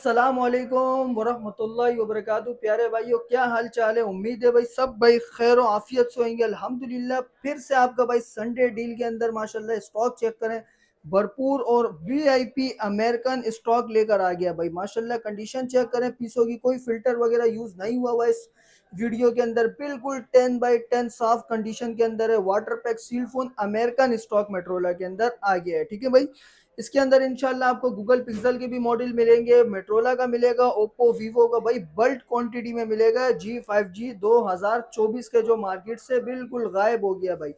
अस्सलामुअलैकुम वरहमतुल्लाहि वबरकातुहू। प्यारे भाइयों, क्या हाल चाल है? उम्मीद है भाई सब भाई खैर और आफियत से होंगे। अल्हम्दुलिल्लाह फिर से आपका भाई संडे डील के अंदर माशाल्लाह स्टॉक चेक करें, भरपूर और वीआईपी अमेरिकन स्टॉक लेकर आ गया भाई माशाल्लाह। कंडीशन चेक करें, पीसों की कोई फिल्टर वगैरह यूज नहीं हुआ हुआ इस वीडियो के अंदर। बिल्कुल 10 बाई 10 साफ कंडीशन के अंदर है। Water pack seal phone American stock Motorola के अंदर आ गया है। ठीक है भाई, इसके अंदर इंशाल्लाह आपको गूगल पिक्सल के भी मॉडल मिलेंगे, मेट्रोला का मिलेगा, ओप्पो वीवो का भाई बल्क क्वांटिटी में मिलेगा। G5G 2024 के जो मार्केट से बिल्कुल गायब हो गया भाई।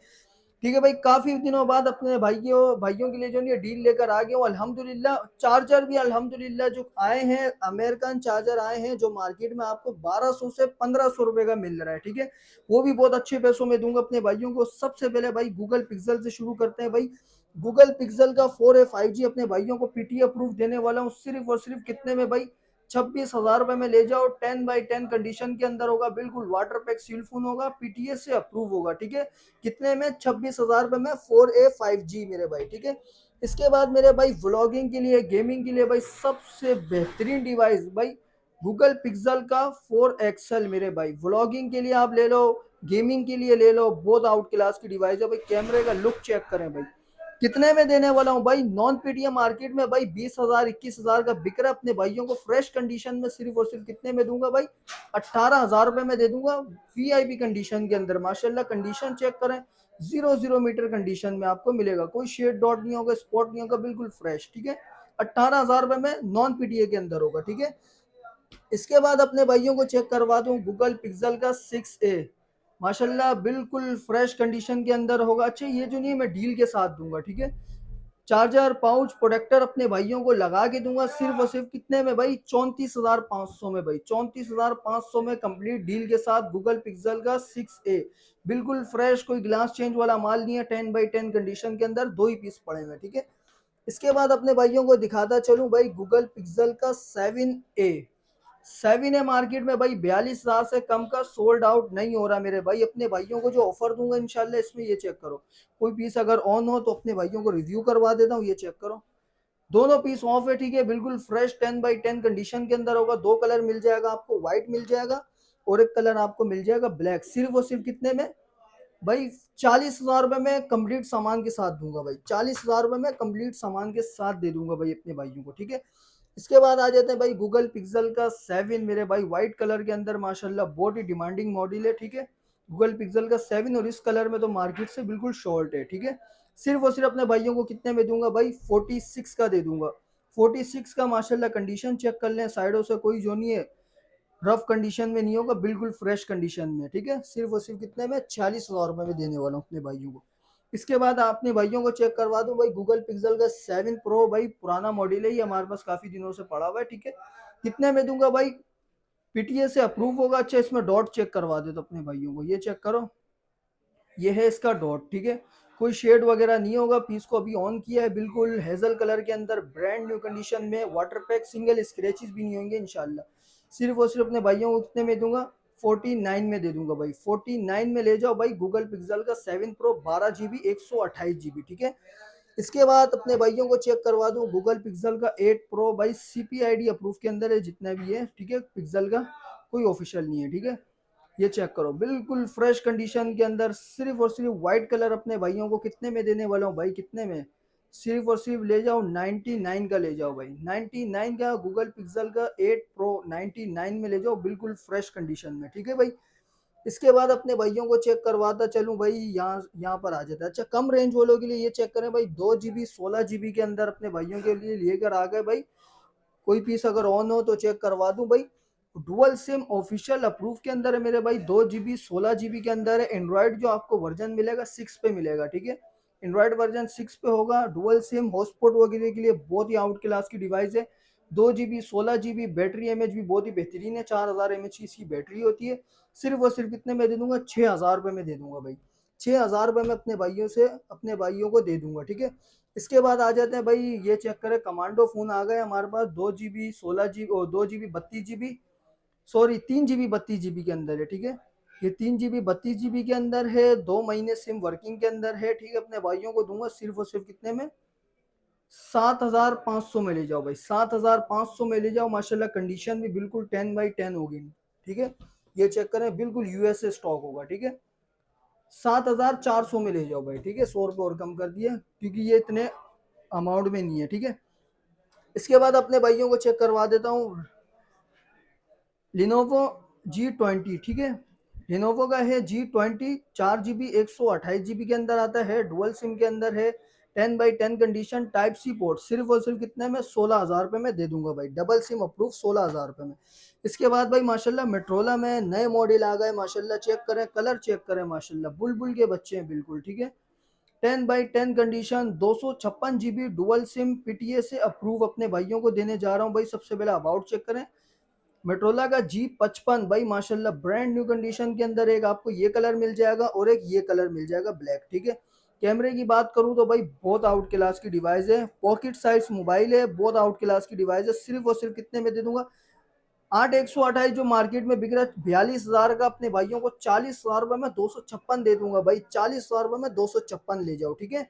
ठीक है भाई, काफी दिनों बाद अपने भाइयों भाइयों के लिए जो ये डील लेकर आ गया हूँ अल्हम्दुलिल्लाह। चार्जर भी अल्हम्दुलिल्लाह जो आए हैं, अमेरिकन चार्जर आए हैं जो मार्केट में आपको 1200 से 1500 रुपए का मिल रहा है। ठीक है, वो भी बहुत अच्छे पैसों में दूंगा अपने भाइयों को। सबसे पहले भाई गूगल पिक्सल से शुरू करते हैं भाई। गूगल पिक्सल का 4A 5G अपने भाइयों को पीटी अप्रूव देने वाला हूँ। सिर्फ और सिर्फ कितने में भाई? 26,000 रुपए में ले जाओ। 10 बाई 10 कंडीशन के अंदर होगा, बिल्कुल वाटर पैक सील फोन होगा, पीटीए से अप्रूव होगा। ठीक है, कितने में? 26,000 रुपए में 4A 5G मेरे भाई। ठीक है, इसके बाद मेरे भाई व्लॉगिंग के लिए, गेमिंग के लिए भाई सबसे बेहतरीन डिवाइस भाई गूगल पिक्सल का 4 XL मेरे भाई। व्लॉगिंग के लिए आप ले लो, गेमिंग के लिए ले लो, बहुत आउट क्लास की डिवाइस है भाई। कैमरे का लुक चेक करें भाई, कितने में देने वाला हूँ भाई? नॉन पीटीएम मार्केट में भाई 20,000 21,000 का बिक रहा है। अपने भाइयों को फ्रेश कंडीशन में सिर्फ और सिर्फ कितने में दूंगा भाई? 18,000 रुपए में दे दूंगा, वीआईपी कंडीशन के अंदर। माशाल्लाह कंडीशन चेक करें, 0 मीटर कंडीशन में आपको मिलेगा, कोई शेड डॉट नहीं होगा, स्पॉट नहीं होगा, बिल्कुल फ्रेश। ठीक है, 18,000 रुपए में नॉन पीटीए के अंदर होगा। ठीक है, इसके बाद अपने भाइयों को चेक करवा दूं गूगल पिक्सल का 6A। माशाल्लाह बिल्कुल फ्रेश कंडीशन के अंदर होगा। अच्छा, ये जो नहीं मैं डील के साथ दूंगा। ठीक है, चार्जर पाउच प्रोटेक्टर अपने भाइयों को लगा के दूंगा सिर्फ और सिर्फ कितने में भाई? 34,500 में भाई। 34,500 में कंप्लीट डील के साथ गूगल पिक्सल का 6A। बिल्कुल फ्रेश, कोई ग्लास चेंज वाला माल नहीं है। 10 बाई 10 कंडीशन के अंदर दो ही पीस पड़े हुए। ठीक है, इसके बाद अपने भाइयों को दिखाता चलूं भाई गूगल पिक्सल का 7A। 7A मार्केट में भाई 42,000 से कम का सोल्ड आउट नहीं हो रहा मेरे भाई। अपने भाइयों को जो ऑफर दूंगा इंशाल्लाह इसमें ये चेक करो, कोई पीस अगर ऑन हो तो अपने भाइयों को रिव्यू करवा देता हूँ। ये चेक करो, दोनों पीस ऑफ है। ठीक है, बिल्कुल फ्रेश 10 बाई 10 कंडीशन के अंदर होगा। दो कलर मिल जाएगा आपको, व्हाइट मिल जाएगा और एक कलर आपको मिल जाएगा ब्लैक। सिर्फ और सिर्फ कितने में भाई? 40,000 रुपए में कंप्लीट सामान के साथ दूंगा भाई। 40,000 रुपए में कंप्लीट सामान के साथ दे दूंगा भाई अपने भाइयों को। ठीक है, इसके बाद आ जाते हैं भाई गूगल पिक्सल का 7 मेरे भाई। व्हाइट कलर के अंदर माशाल्लाह बहुत ही डिमांडिंग मॉडल है। ठीक है, गूगल पिक्सल का 7 और इस कलर में तो मार्केट से बिल्कुल शॉर्ट है। ठीक है, सिर्फ और सिर्फ अपने भाइयों को कितने में दूंगा भाई? 46 का दे दूंगा। 46 का माशाल्लाह कंडीशन चेक कर लें, साइडों से कोई जो नहीं है, रफ कंडीशन में नहीं होगा, बिल्कुल फ्रेश कंडीशन में। ठीक है, सिर्फ और सिर्फ कितने में? 46,000 रुपए में देने वाला हूँ अपने भाइयों को। इसके बाद अपने भाइयों को चेक करवा दूं भाई गूगल पिक्सल का 7 प्रो भाई। पुराना मॉडल है ये, हमारे पास काफी दिनों से पड़ा हुआ है। ठीक है, कितने में दूंगा भाई? पीटीए से अप्रूव होगा। अच्छा, इसमें डॉट चेक करवा दे तो अपने भाइयों को, ये चेक करो, ये है इसका डॉट। ठीक है, कोई शेड वगैरह नहीं होगा। पीस को अभी ऑन किया है, बिल्कुल हेजल कलर के अंदर ब्रांड न्यू कंडीशन में, वाटर पैक, सिंगल स्क्रैचेस भी नहीं होंगे इंशाल्लाह। सिर्फ और सिर्फ अपने भाइयों को कितने में दूंगा? 49 में दे दूंगा भाई। 49 में ले जाओ भाई गूगल पिक्सल का 7 प्रो, 12 GB 128 GB। ठीक है, इसके बाद अपने भाइयों को चेक करवा दूं गूगल पिक्सल का 8 प्रो भाई। सीपीआईडी अप्रूव के अंदर है जितना भी है। ठीक है, पिक्सल का कोई ऑफिशियल नहीं है। ठीक है, ये चेक करो, बिल्कुल फ्रेश कंडीशन के अंदर। सिर्फ और सिर्फ व्हाइट कलर अपने भाइयों को कितने में देने वाला हूँ भाई? कितने में? सिर्फ और सिर्फ ले जाओ 99 का ले जाओ भाई। 99 का गूगल पिक्सल का 8 प्रो 99 में ले जाओ, बिल्कुल फ्रेश कंडीशन में। ठीक है भाई, इसके बाद अपने भाइयों को चेक करवाता चलूं भाई। यहाँ पर आ जाता है। अच्छा, कम रेंज वालों के लिए ये चेक करें भाई, 2 GB 16 GB के अंदर अपने भाइयों के लिए लेकर आ गए भाई। कोई पीस अगर ऑन हो तो चेक करवा दूं भाई। डुअल सिम ऑफिशियल अप्रूव के अंदर है मेरे भाई। 2 GB 16 GB के अंदर है। एंड्रॉइड जो आपको वर्जन मिलेगा 6 पे मिलेगा। ठीक है, एंड्रॉइड वर्जन 6 पे होगा। डुअल सिम हॉटस्पॉट वगैरह के लिए बहुत ही आउट क्लास की डिवाइस है। 2 GB 16 GB, बैटरी एमएच भी बहुत ही बेहतरीन है, 4000 mAh की इसकी बैटरी होती है। सिर्फ और सिर्फ कितने में दे दूंगा? 6,000 रुपए में दे दूंगा भाई। 6,000 रुपए में अपने भाइयों से अपने भाइयों को दे दूंगा। ठीक है, इसके बाद आ जाते हैं भाई, ये चेक करें, कमांडो फोन आ गए हमारे पास। 2 GB 16 GB और 2 GB 32 GB, sorry 3 GB 32 GB के अंदर है। ठीक है, ये 3 GB 32 GB के अंदर है। 2 महीने सिम वर्किंग के अंदर है। ठीक है, अपने भाइयों को दूंगा सिर्फ और सिर्फ कितने में? 7,500 में ले जाओ भाई, 7,500 में ले जाओ माशाल्लाह। कंडीशन भी बिल्कुल 10/10 होगी, ठीक है। ये चेक करें, बिल्कुल यूएसए स्टॉक होगा, ठीक है। 7,400 में ले जाओ भाई, ठीक है। 100 रुपये और कम कर दिया क्योंकि ये इतने अमाउंट में नहीं है, ठीक है। इसके बाद अपने भाइयों को चेक करवा देता हूँ लिनोवो G20, ठीक है। लिनोवो का है G20, 4 GB 128 GB के अंदर आता है, डुअल सिम के अंदर है, 10/10 कंडीशन, टाइप सी पोर्ट। सिर्फ और सिर्फ कितने में, 16,000 रुपये में दे दूंगा भाई, डबल सिम अप्रूव 16,000 रुपये में। इसके बाद भाई माशाल्लाह मेट्रोला में नए मॉडल आ गए माशाल्लाह। चेक करें, कलर चेक करें माशाल्लाह, बुलबुल के बच्चे हैं बिल्कुल, ठीक है। 10/10 condition, 256 GB dual SIM, PTA से अप्रूव अपने भाइयों को देने जा रहा हूँ भाई। सबसे पहले अबाउट चेक करें, मेट्रोला का G55 भाई माशाल्लाह ब्रांड न्यू कंडीशन के अंदर। एक आपको ये कलर मिल जाएगा और एक ये कलर मिल जाएगा ब्लैक, ठीक है। कैमरे की बात करूं तो भाई बहुत आउट क्लास की डिवाइस है, पॉकेट साइज मोबाइल है, बहुत आउट क्लास की डिवाइस है। सिर्फ और सिर्फ कितने में दे दूंगा, 8,128 जो मार्केट में बिक रहा है 42,000 का, अपने भाइयों को 40,000 रुपये में 256 दे दूंगा भाई। 40,000 रुपये में 256 ले जाओ, ठीक है।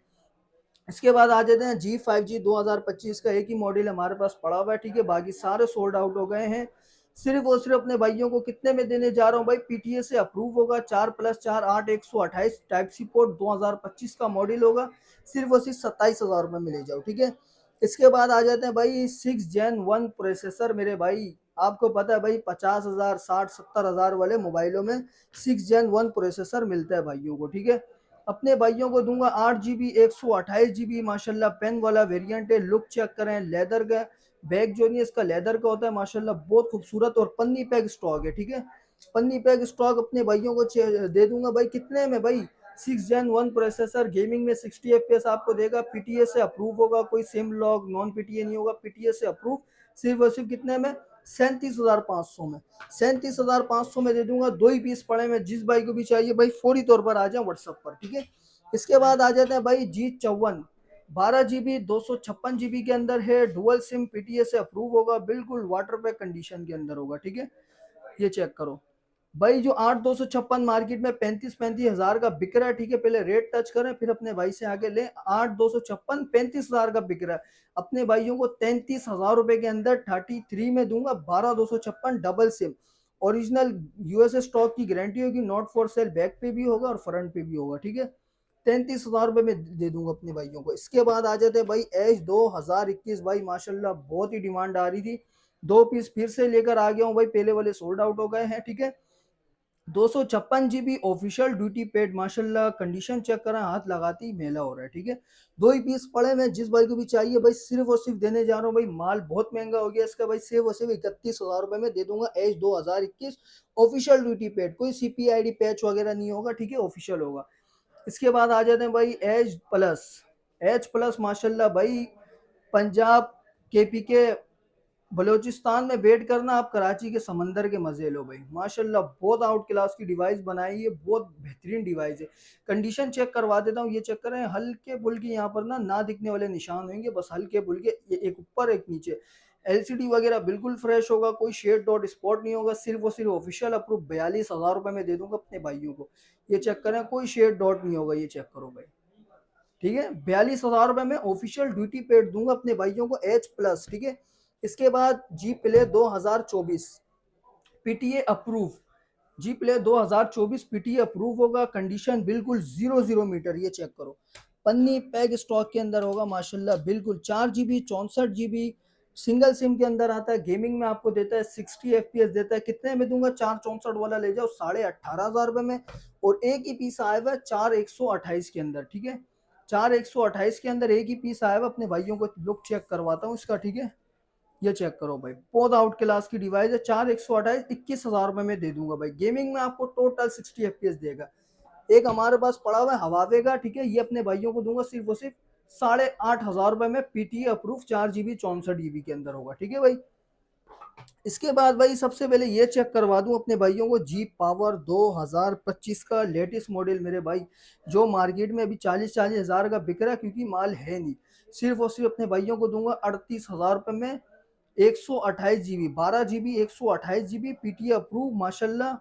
इसके बाद आ जाते हैं G5G 2025 का, एक ही मॉडल हमारे पास पड़ा हुआ है, ठीक है। बाकी सारे सोल्ड आउट हो गए हैं। सिर्फ और सिर्फ अपने भाइयों को कितने में देने जा रहा हूँ भाई, पीटीए से अप्रूव होगा, 4+4 8 128 टाइप सी पोर्ट, 2025 का मॉडल होगा। सिर्फ और सिर्फ 27,000 रुपये में ले जाओ, ठीक है। इसके बाद आ जाते हैं भाई 6 Gen 1 प्रोसेसर मेरे भाई। आपको पता है भाई 50,000 60 70 हज़ार वाले मोबाइलों में 6 Gen 1 प्रोसेसर मिलता है भाइयों को, ठीक है। अपने भाइयों को दूंगा 8 GB 128 GB माशाल्लाह, पेन वाला वेरिएंट है। लुक चेक करें, लेदर का बैग जो नहीं है इसका लेदर का होता है माशाल्लाह, बहुत खूबसूरत, और पन्नी पैक स्टॉक है, ठीक है। पन्नी पैक स्टॉक अपने भाइयों को दे दूंगा भाई। कितने में भाई, 6 Gen 1 प्रोसेसर, गेमिंग में 60 FPS आपको देगा, पीटीए से अप्रूव होगा, कोई सिम लॉक नॉन पीटीए नहीं होगा, पीटीए से अप्रूव। सिर्फ और सिर्फ कितने में, 37,500 में। 37,500 में दे दूंगा। 2 ही पीस पड़े में, जिस भाई को भी चाहिए भाई फौरी तौर पर आ जाए व्हाट्सएप पर, ठीक है। इसके बाद आ जाते हैं भाई G54, 12 GB 256 GB के अंदर है, डुअल सिम, पीटीए से अप्रूव होगा, बिल्कुल वाटर पैक कंडीशन के अंदर होगा, ठीक है। ये चेक करो भाई, जो 8,256 मार्केट में 35 हज़ार का बिक रहा है, ठीक है। पहले रेट टच करें फिर अपने भाई से आगे ले। 8,256 35,000 का बिक रहा है, अपने भाइयों को 33,000 रुपए के अंदर 33 में दूंगा। 12,256 double SIM, original USA stock की गारंटी होगी, नॉट फॉर सेल, बैक पे भी होगा और फ्रंट पे भी होगा, ठीक है। 33,000 रुपये में दे दूंगा अपने भाइयों को। इसके बाद आ जाते हैं भाई एज 2021 भाई माशाल्लाह बहुत ही डिमांड आ रही थी, 2 पीस फिर से लेकर आ गया हूँ भाई, पहले वाले सोल्ड आउट हो गए हैं, ठीक है। 256 GB ऑफिशियल ड्यूटी पेड माशाल्लाह, कंडीशन चेक करा, हाथ लगाती ही मेला हो रहा है, ठीक है। 2 ही पीस पड़े में, जिस भाई को भी चाहिए भाई सिर्फ और सिर्फ देने जा रहा हूँ भाई। माल बहुत महंगा हो गया इसका भाई, सिर्फ और सिर्फ 31,000 रुपये में दे दूंगा। एज 2021 ऑफिशियल ड्यूटी पेड, कोई CPID पैच वगैरह नहीं होगा, ठीक है, ऑफिशियल होगा। इसके बाद आ जाते हैं भाई एज प्लस। एज प्लस माशाल्लाह भाई, पंजाब KPK बलूचिस्तान में बैठ कर ना आप कराची के समंदर के मजे लो भाई माशाल्लाह। बहुत आउट क्लास की डिवाइस बनाई है, बहुत बेहतरीन डिवाइस है। कंडीशन चेक करवा देता हूँ, ये चेक करें, हल्के फुल्के यहाँ पर ना दिखने वाले निशान होंगे, बस हल्के फुल्के, ये एक ऊपर एक नीचे। LCD वगैरह बिल्कुल फ्रेश होगा, कोई शेड डॉट स्पॉट नहीं होगा। सिर्फ और सिर्फ ऑफिशियल अप्रूव 42,000 रुपये में दे दूंगा अपने भाइयों को। ये चेक करें, कोई शेड डॉट नहीं होगा, ये चेक करो भाई, ठीक है। 42,000 रुपये में ऑफिशियल ड्यूटी पेड दूंगा अपने भाइयों को, एच प्लस, ठीक है। इसके बाद जी प्ले 2024 पीटीए अप्रूव, जी प्ले 2024 पीटीए अप्रूव होगा, कंडीशन बिल्कुल 00 मीटर, ये चेक करो, पन्नी पैक स्टॉक के अंदर होगा माशाल्लाह, बिल्कुल 4 GB 64 GB सिंगल सिम के अंदर आता है। गेमिंग में आपको देता है 60 FPS देता है। कितने में दूंगा, 464 वाला ले जाओ 18,500 रुपये में। और एक ही पीस आया हुआ है 4,128 के अंदर, ठीक है। 4,128 के अंदर एक ही पीस आया हुआ, अपने भाइयों को लुक चेक करवाता हूँ इसका, ठीक है। ये चेक करो भाई, बहुत आउट क्लास की डिवाइस है। 4,128 21,000 रुपये में दे दूंगा भाई। गेमिंग में आपको टोटल 60 FPS देगा। एक हमारे पास पड़ा हुआ है हवावे का, ठीक है, ये अपने भाइयों को दूंगा सिर्फ और सिर्फ 8,500 रुपये में, पीटीए अप्रूव 4 GB 64 GB के अंदर होगा, ठीक है भाई। इसके बाद भाई सबसे पहले ये चेक करवा दूं अपने भाइयों को, जी पावर 2025 का लेटेस्ट मॉडल मेरे भाई, जो मार्केट में अभी 40-40 हज़ार का बिक रहा है क्योंकि माल है नहीं। सिर्फ और सिर्फ अपने भाइयों को दूंगा 38,000 रुपये में, 128 GB 12 GB 128 GB PTA approve माशाल्लाह,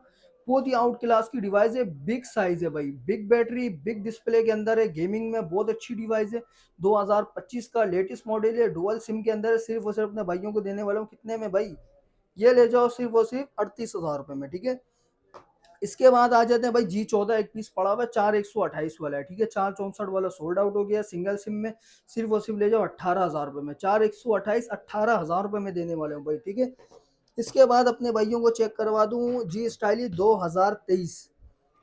बहुत ही आउट क्लास की डिवाइस है, बिग साइज है भाई, बिग बैटरी, बिग डिस्प्ले के अंदर है, गेमिंग में बहुत अच्छी डिवाइस है। 2025 का लेटेस्ट मॉडल है, डुअल सिम के अंदर है, सिर्फ और सिर्फ अपने भाइयों को देने वाला हूँ कितने में भाई, ये ले जाओ सिर्फ और सिर्फ 38,000 रुपए में, ठीक है। इसके बाद आ जाते हैं भाई G14, एक पीस पड़ा हुआ है 4128 वाला है, ठीक है। 464 वाला सोल्ड आउट हो गया, सिंगल सिम में, सिर्फ और सिर्फ ले जाओ 18,000 रुपए में, 4128 18,000 रुपए में देने वाले हूँ भाई, ठीक है। इसके बाद अपने भाइयों को चेक करवा दूं जी stylish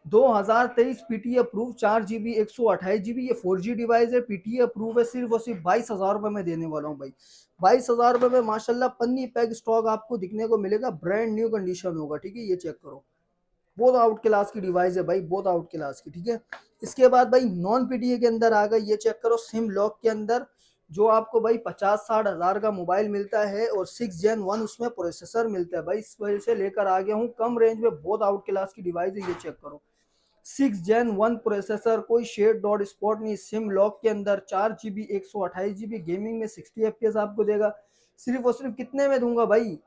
2023 PTA approve, 4 GB 128 GB, ये 4G डिवाइस है, पीटीए अप्रूव है, सिर्फ और सिर्फ 22,000 रुपए में देने वाला हूँ भाई। 22,000 रुपए में माशाल्लाह पन्नी पैक स्टॉक आपको दिखने को मिलेगा, ब्रांड न्यू कंडीशन होगा, ठीक है। ये चेक करो, बहुत आउट क्लास की डिवाइस है भाई, बहुत आउट क्लास की, ठीक है। इसके बाद भाई नॉन पीटीए के अंदर आ गई, ये चेक करो, सिम लॉक के अंदर जो आपको भाई 50-60 हज़ार का मोबाइल मिलता है और 6 Gen 1 उसमें प्रोसेसर मिलता है भाई, इस वजह से लेकर आ गया हूँ कम रेंज में, बहुत आउट क्लास की डिवाइस है। ये चेक करो, 6 Gen 1 प्रोसेसर, कोई शेड डॉट स्पॉट नहीं, सिम लॉक के अंदर, 4 GB 128 GB, गेमिंग में 60 FPS आपको देगा, सिर्फ और सिर्फ कितने में दूंगा भाई,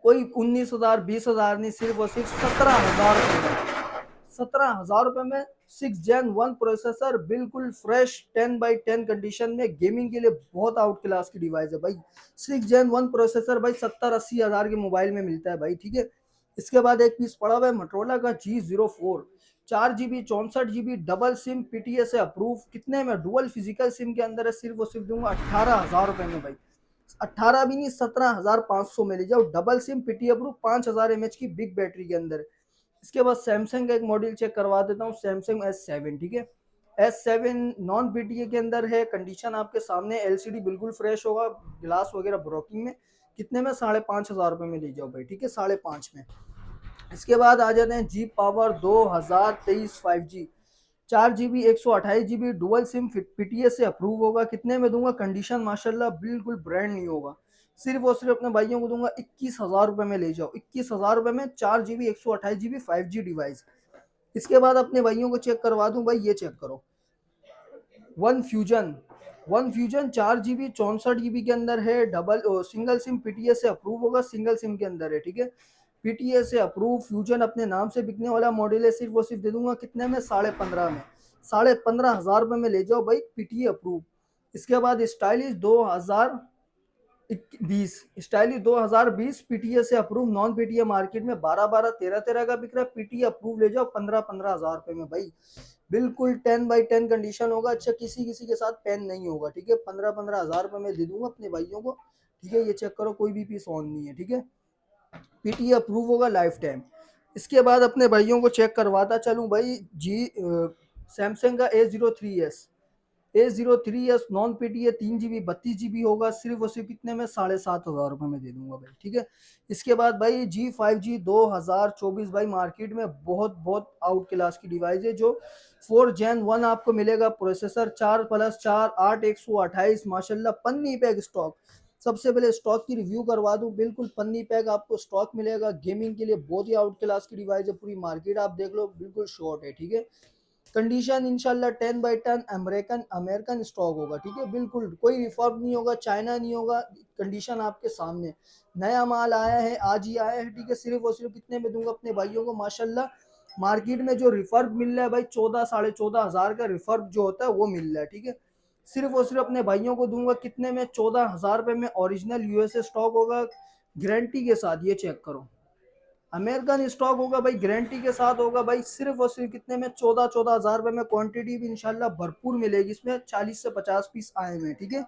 कोई 19,000 20,000 नहीं, सिर्फ और सिर्फ 17,000 रुपए में, 17,000 रुपए में 6 Gen 1 प्रोसेसर, बिल्कुल फ्रेश 10x10 कंडीशन में, गेमिंग के लिए बहुत आउट क्लास की डिवाइस है भाई। 6 Gen 1 प्रोसेसर भाई 70-80 हज़ार के मोबाइल में मिलता है भाई, ठीक है। इसके बाद एक पीस पड़ा हुआ है मोटरोला का G04, 4 GB 64 GB, double SIM, PTA से अप्रूव, कितने में, डुअल फिजिकल सिम के अंदर है, सिर्फ और सिर्फ दूंगा 18,000 रुपए में भाई, 18 भी नहीं, 17,500 में ले जाओ, double SIM, PT approve, 5,000 mAh की बिग बैटरी के अंदर। इसके बाद सैमसंग का एक मॉडल चेक करवा देता हूँ, सैमसंग S7, ठीक है। S7 नॉन पीटीए के अंदर है, कंडीशन आपके सामने, एलसीडी बिल्कुल फ्रेश होगा, ग्लास वगैरह ब्रोकिंग में, कितने में, 5,500 में ले जाओ भाई, ठीक है, 5,500 में। इसके बाद आ जाते हैं G power 2023 5G, 4 GB 128 GB, dual SIM, PTA से अप्रूव होगा, कितने में दूंगा, कंडीशन माशाल्लाह बिल्कुल ब्रांड नहीं होगा, सिर्फ और सिर्फ अपने भाइयों को दूंगा 21,000 रुपए में ले जाओ, 21,000 रुपए में 4 GB 128 GB 5G डिवाइस। इसके बाद अपने भाइयों को चेक करवा दूं भाई, ये चेक करो, वन फ्यूजन 4 GB 64 GB के अंदर है, डबल सिंगल सिम, पीटीए से अप्रूव होगा, सिंगल सिम के अंदर है, ठीक है। पीटीए से अप्रूव फ्यूजन अपने नाम से बिकने वाला मॉडल है, सिर्फ और सिर्फ दे दूंगा कितने में, 15,500 में, 15,500 रुपए में ले जाओ भाई, पीटीए अप्रूव। इसके बाद स्टाइलिश 2020 पीटीए से अप्रूव, नॉन पीटीए मार्केट में 12-13 का बिक रहा है, पीटीए अप्रूव ले जाओ 15,000 रुपए में भाई, बिल्कुल 10x10 कंडीशन होगा, अच्छा किसी किसी के साथ पेन नहीं होगा, ठीक है। 15,000 रुपए में दे दूंगा अपने भाइयों को, ठीक है। ये चेक करो, कोई भी पीस ऑन नहीं है, ठीक है, पीटीए अप्रूव होगा लाइफ टाइम। इसके बाद अपने भाइयों को चेक करवाता चलूं भाई, सैमसंग का A03s non PTA, 3 GB 32 GB होगा, सिर्फ और सिर्फ कितने में, 7,500 रुपए में दे दूंगा भाई, ठीक है। इसके बाद भाई G5G 2024 भाई, मार्केट में बहुत बहुत आउट क्लास की डिवाइस है, जो 4 Gen 1 आपको मिलेगा, प्रोसेसर 4+4 8 128, माशाल्लाह पन्नी पैक स्टॉक। सबसे पहले स्टॉक की रिव्यू करवा दूं, बिल्कुल पन्नी पैक आपको स्टॉक मिलेगा, गेमिंग के लिए बहुत ही आउट क्लास की डिवाइस है, पूरी मार्केट आप देख लो बिल्कुल शॉर्ट है, ठीक है। कंडीशन इंशाल्लाह 10x10 अमेरिकन अमेरिकन स्टॉक होगा, ठीक है, बिल्कुल कोई रिफर्ब नहीं होगा, चाइना नहीं होगा, कंडीशन आपके सामने, नया माल आया है, आज ही आया है, ठीक है। सिर्फ और सिर्फ कितने में दूंगा अपने भाइयों को, माशाल्लाह मार्केट में जो रिफर्ब मिल रहा है भाई, 14-14.5 हज़ार का रिफर्ब जो होता है वो मिल रहा है, ठीक है। सिर्फ और सिर्फ अपने भाइयों को दूंगा कितने में, 14,000 रुपए में, ओरिजिनल यूएसए स्टॉक होगा, गारंटी के साथ। ये चेक करो, अमेरिकन स्टॉक होगा भाई, गारंटी के साथ होगा भाई, सिर्फ और सिर्फ कितने में, 14-14 हज़ार रुपए में, क्वांटिटी भी इंशाल्लाह भरपूर मिलेगी, इसमें 40 से 50 पीस आए हुए हैं, ठीक है।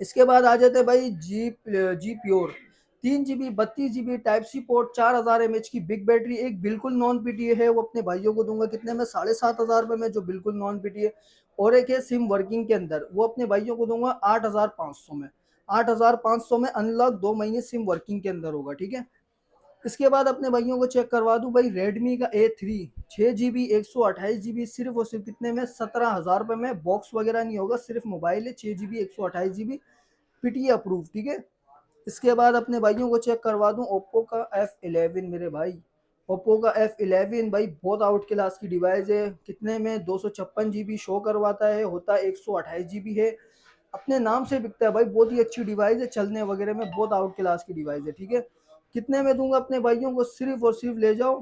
इसके बाद आ जाते हैं भाई G pure, 3 GB 32 GB type C port, 4,000 mAh की बिग बैटरी, एक बिल्कुल नॉन पीटीए है, वो अपने भाइयों को दूंगा कितने में, 7,500 रुपए में, जो बिल्कुल नॉन पीटीए। और एक है सिम वर्किंग के अंदर, वो अपने भाइयों को दूंगा 8,500 में, 8,500 में अनलॉक 2 महीने सिम वर्किंग के अंदर होगा, ठीक है। इसके बाद अपने भाइयों को चेक करवा दूं भाई, रेडमी का A3, 6 GB 128 GB, सिर्फ और सिर्फ कितने में, 17,000 रुपए में, बॉक्स वगैरह नहीं होगा, सिर्फ मोबाइल है, 6 GB 128 GB, पीटीए अप्रूव, ठीक है। इसके बाद अपने भाइयों को चेक करवा दूं ओप्पो का F11 मेरे भाई, ओप्पो का F11 भाई बहुत आउट क्लास की डिवाइस है, कितने में, 256 GB शो करवाता है, होता है 128 GB है, अपने नाम से बिकता है भाई, बहुत ही अच्छी डिवाइस है, चलने वगैरह में बहुत आउट क्लास की डिवाइस है, ठीक है। कितने में दूंगा अपने भाइयों को, सिर्फ और सिर्फ ले जाओ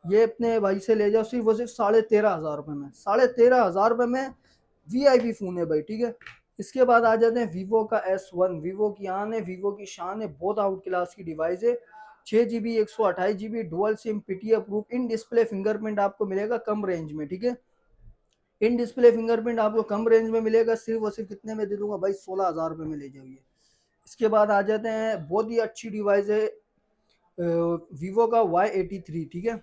ये अपने भाई से ले जाओ, सिर्फ वो सिर्फ 13,500 रुपये में, 13,500 रुपये में वीआईपी फोन है भाई, ठीक है। इसके बाद आ जाते हैं वीवो का S1। वीवो की आन है, वीवो की शान है, बहुत आउट क्लास की डिवाइस है। 6 GB 128 GB dual SIM PT approve, in display fingerprint आपको मिलेगा कम रेंज में, ठीक है। इन डिस्प्ले फिंगरप्रिंट आपको कम रेंज में मिलेगा, सिर्फ और सिर्फ कितने में दे दूंगा भाई, 16,000 रुपये में ले जाइए। इसके बाद आ जाते हैं, बहुत ही अच्छी डिवाइस है वीवो का Y83, ठीक है।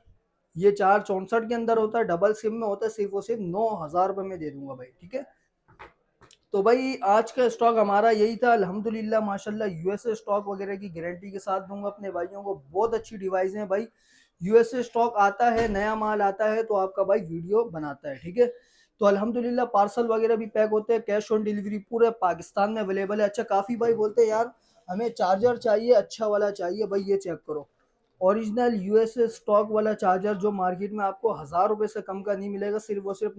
ये 464 के अंदर होता है, डबल सिम में होता है, सिर्फ और सिर्फ 9,000 रुपये में दे दूंगा भाई, ठीक है। तो भाई आज का स्टॉक हमारा यही था, अल्हम्दुलिल्लाह माशाल्लाह। यूएसए स्टॉक वगैरह की गारंटी के साथ दूंगा अपने भाइयों को, बहुत अच्छी डिवाइस है भाई। यूएसए स्टॉक आता है, नया माल आता है तो आपका भाई वीडियो बनाता है, ठीक है। तो अल्हम्दुलिल्लाह पार्सल वगैरह भी पैक होते हैं, कैश ऑन डिलीवरी पूरे पाकिस्तान में अवेलेबल है। अच्छा, काफ़ी भाई बोलते हैं यार हमें चार्जर चाहिए, अच्छा वाला चाहिए, भाई ये चेक करो, ओरिजिनल यूएसए स्टॉक वाला चार्जर जो मार्केट में आपको 1,000 रुपये से कम का नहीं मिलेगा। सिर्फ और सिर्फ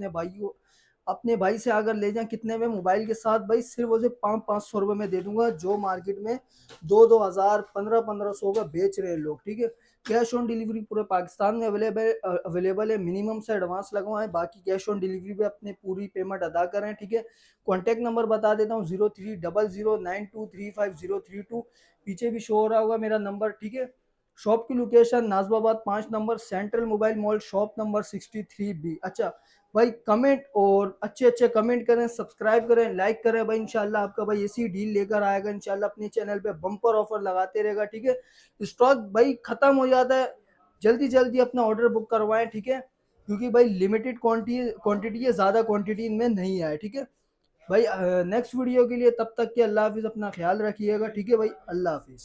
अपने भाई से अगर ले जाएं कितने में, मोबाइल के साथ भाई, सिर्फ और सिर्फ 500-500 रुपये में दे दूंगा, जो मार्केट में 2-2 हज़ार 1500-1500 का बेच रहे हैं लोग, ठीक है। कैश ऑन डिलीवरी पूरे पाकिस्तान में अवेलेबल है। मिनिमम से एडवांस लगवाएं, बाकी कैश ऑन डिलीवरी पे अपने पूरी पेमेंट अदा करें, ठीक है। कॉन्टैक्ट नंबर बता देता हूँ, 030092350332, पीछे भी शो हो रहा होगा मेरा नंबर, ठीक है। शॉप की location Nazimabad 5 number, central mobile mall, shop number 63B। अच्छा भाई, कमेंट और अच्छे अच्छे कमेंट करें, सब्सक्राइब करें, लाइक करें भाई। इंशाल्लाह आपका भाई ऐसी डील लेकर आएगा, इंशाल्लाह अपने चैनल पे बम्पर ऑफर लगाते रहेगा, ठीक है। स्टॉक भाई खत्म हो जाता है, जल्दी जल्दी अपना ऑर्डर बुक करवाएं, ठीक है, क्योंकि भाई लिमिटेड क्वांटिटी है, ज़्यादा क्वांटिटी में नहीं आए, ठीक है भाई। नेक्स्ट वीडियो के लिए तब तक के अल्लाह हाफिज़, अपना ख्याल रखिएगा, ठीक है भाई, अल्लाह हाफिज़।